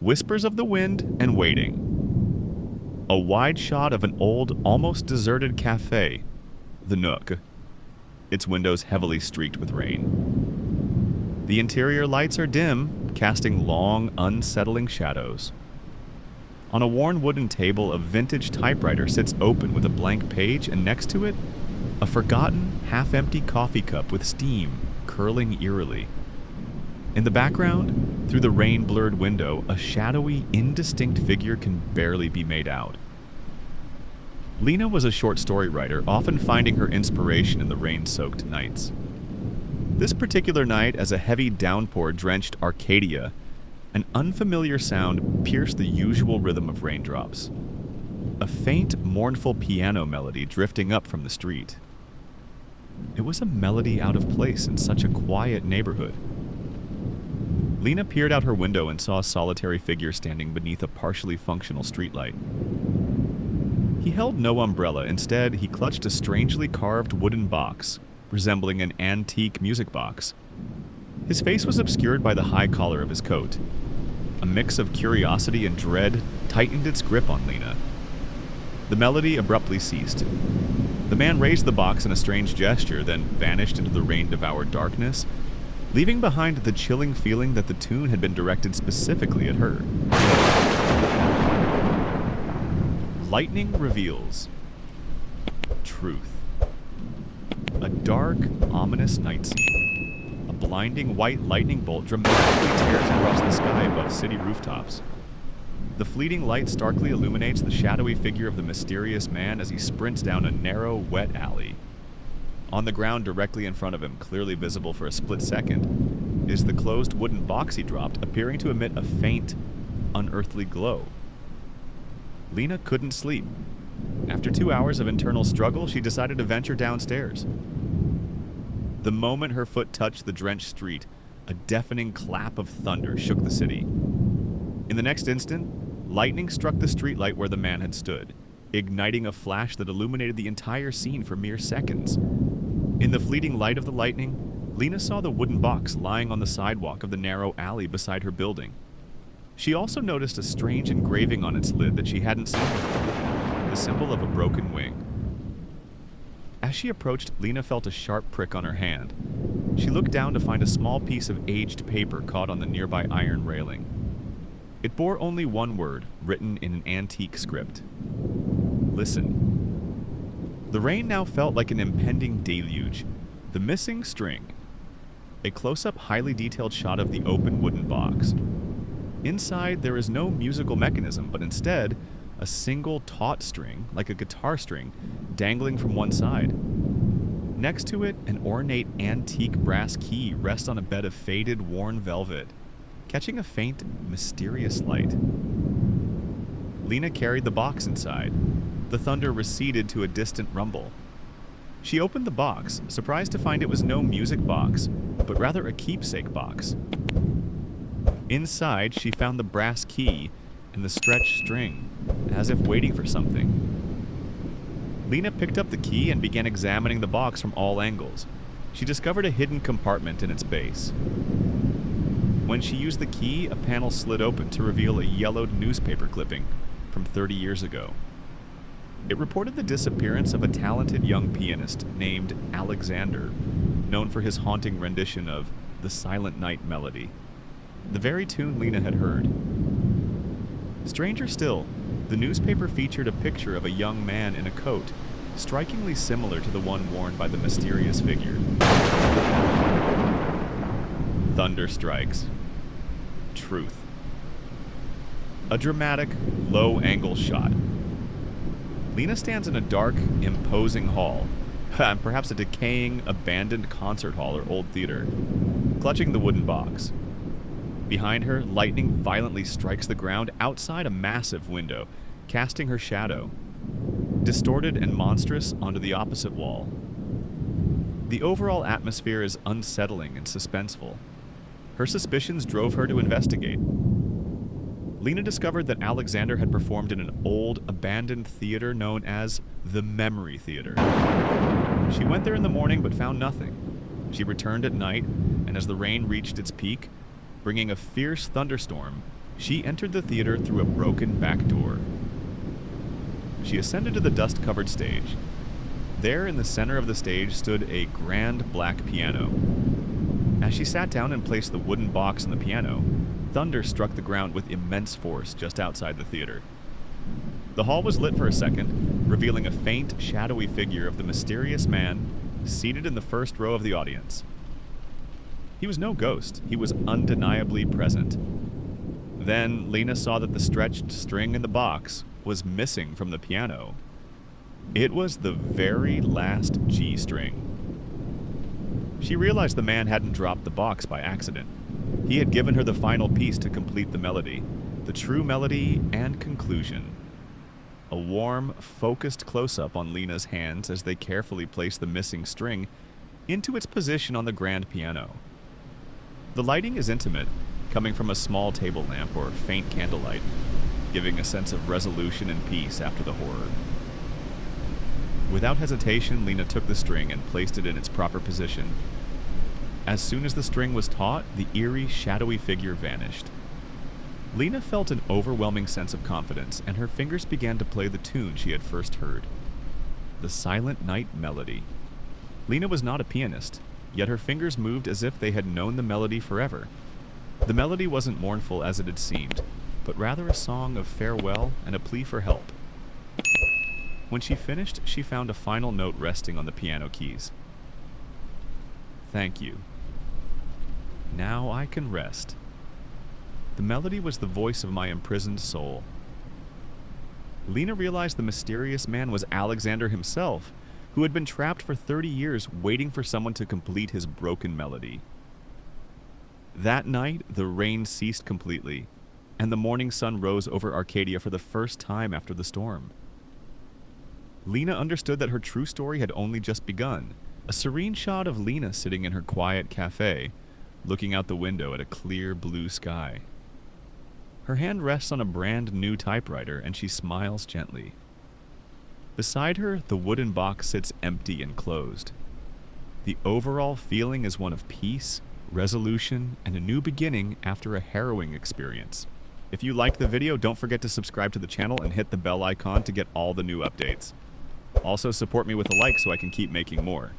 whispers of the wind, and waiting. A wide shot of an old, almost deserted cafe, the Nook, its windows heavily streaked with rain. The interior lights are dim, casting long, unsettling shadows. On a worn wooden table, a vintage typewriter sits open with a blank page, and next to it, a forgotten, half-empty coffee cup with steam curling eerily. In the background, through the rain-blurred window, a shadowy, indistinct figure can barely be made out. Lena was a short story writer, often finding her inspiration in the rain-soaked nights. This particular night, as a heavy downpour drenched Arcadia, an unfamiliar sound pierced the usual rhythm of raindrops. A faint, mournful piano melody drifting up from the street. It was a melody out of place in such a quiet neighborhood. Lena peered out her window and saw a solitary figure standing beneath a partially functional streetlight. He held no umbrella. Instead, he clutched a strangely carved wooden box, resembling an antique music box. His face was obscured by the high collar of his coat. A mix of curiosity and dread tightened its grip on Lena. The melody abruptly ceased. The man raised the box in a strange gesture, then vanished into the rain-devoured darkness, leaving behind the chilling feeling that the tune had been directed specifically at her. Lightning reveals truth. A dark, ominous night scene. A blinding white lightning bolt dramatically tears across the sky above city rooftops. The fleeting light starkly illuminates the shadowy figure of the mysterious man as he sprints down a narrow, wet alley. On the ground directly in front of him, clearly visible for a split second, is the closed wooden box he dropped, appearing to emit a faint, unearthly glow. Lena couldn't sleep. After 2 hours of internal struggle, she decided to venture downstairs. The moment her foot touched the drenched street, a deafening clap of thunder shook the city. In the next instant, lightning struck the streetlight where the man had stood, igniting a flash that illuminated the entire scene for mere seconds. In the fleeting light of the lightning, Lena saw the wooden box lying on the sidewalk of the narrow alley beside her building. She also noticed a strange engraving on its lid that she hadn't seen before, the symbol of a broken wing. As she approached, Lena felt a sharp prick on her hand. She looked down to find a small piece of aged paper caught on the nearby iron railing. It bore only one word, written in an antique script. Listen. The rain now felt like an impending deluge. The missing string. A close-up, highly detailed shot of the open wooden box. Inside, there is no musical mechanism, but instead, a single taut string, like a guitar string, dangling from one side. Next to it, an ornate antique brass key rests on a bed of faded, worn velvet, catching a faint, mysterious light. Lena carried the box inside. The thunder receded to a distant rumble. She opened the box, surprised to find it was no music box, but rather a keepsake box. Inside, she found the brass key and the stretched string, as if waiting for something. Lena picked up the key and began examining the box from all angles. She discovered a hidden compartment in its base. When she used the key, a panel slid open to reveal a yellowed newspaper clipping from 30 years ago. It reported the disappearance of a talented young pianist named Alexander, known for his haunting rendition of the Silent Night melody, the very tune Lena had heard. Stranger still, the newspaper featured a picture of a young man in a coat, strikingly similar to the one worn by the mysterious figure. Thunder strikes. Truth. A dramatic, low-angle shot. Lena stands in a dark, imposing hall, perhaps a decaying, abandoned concert hall or old theater, clutching the wooden box. Behind her, lightning violently strikes the ground outside a massive window, casting her shadow, distorted and monstrous, onto the opposite wall. The overall atmosphere is unsettling and suspenseful. Her suspicions drove her to investigate. Lena discovered that Alexander had performed in an old, abandoned theater known as the Memory Theater. She went there in the morning but found nothing. She returned at night, and as the rain reached its peak, bringing a fierce thunderstorm, She entered the theater through a broken back door. She ascended to the dust-covered stage. There in the center of the stage stood a grand black piano. As she sat down and placed the wooden box on the piano, thunder struck the ground with immense force just outside the theater. The hall was lit for a second, revealing a faint, shadowy figure of the mysterious man seated in the first row of the audience. He was no ghost. He was undeniably present. Then Lena saw that the stretched string in the box was missing from the piano. It was the very last G string. She realized the man hadn't dropped the box by accident. He had given her the final piece to complete the melody, the true melody and conclusion. A warm, focused close-up on Lena's hands as they carefully placed the missing string into its position on the grand piano. The lighting is intimate, coming from a small table lamp or faint candlelight, giving a sense of resolution and peace after the horror. Without hesitation, Lena took the string and placed it in its proper position. As soon as the string was taut, the eerie, shadowy figure vanished. Lena felt an overwhelming sense of confidence, and her fingers began to play the tune she had first heard. The Silent Night Melody. Lena was not a pianist, yet her fingers moved as if they had known the melody forever. The melody wasn't mournful as it had seemed, but rather a song of farewell and a plea for help. When she finished, she found a final note resting on the piano keys. Thank you. Now I can rest. The melody was the voice of my imprisoned soul. Lena realized the mysterious man was Alexander himself, who had been trapped for 30 years waiting for someone to complete his broken melody. That night, the rain ceased completely, and the morning sun rose over Arcadia for the first time after the storm. Lena understood that her true story had only just begun. A serene shot of Lena sitting in her quiet cafe, looking out the window at a clear blue sky. Her hand rests on a brand new typewriter and she smiles gently. Beside her, the wooden box sits empty and closed. The overall feeling is one of peace, resolution, and a new beginning after a harrowing experience. If you liked the video, don't forget to subscribe to the channel and hit the bell icon to get all the new updates. Also support me with a like so I can keep making more.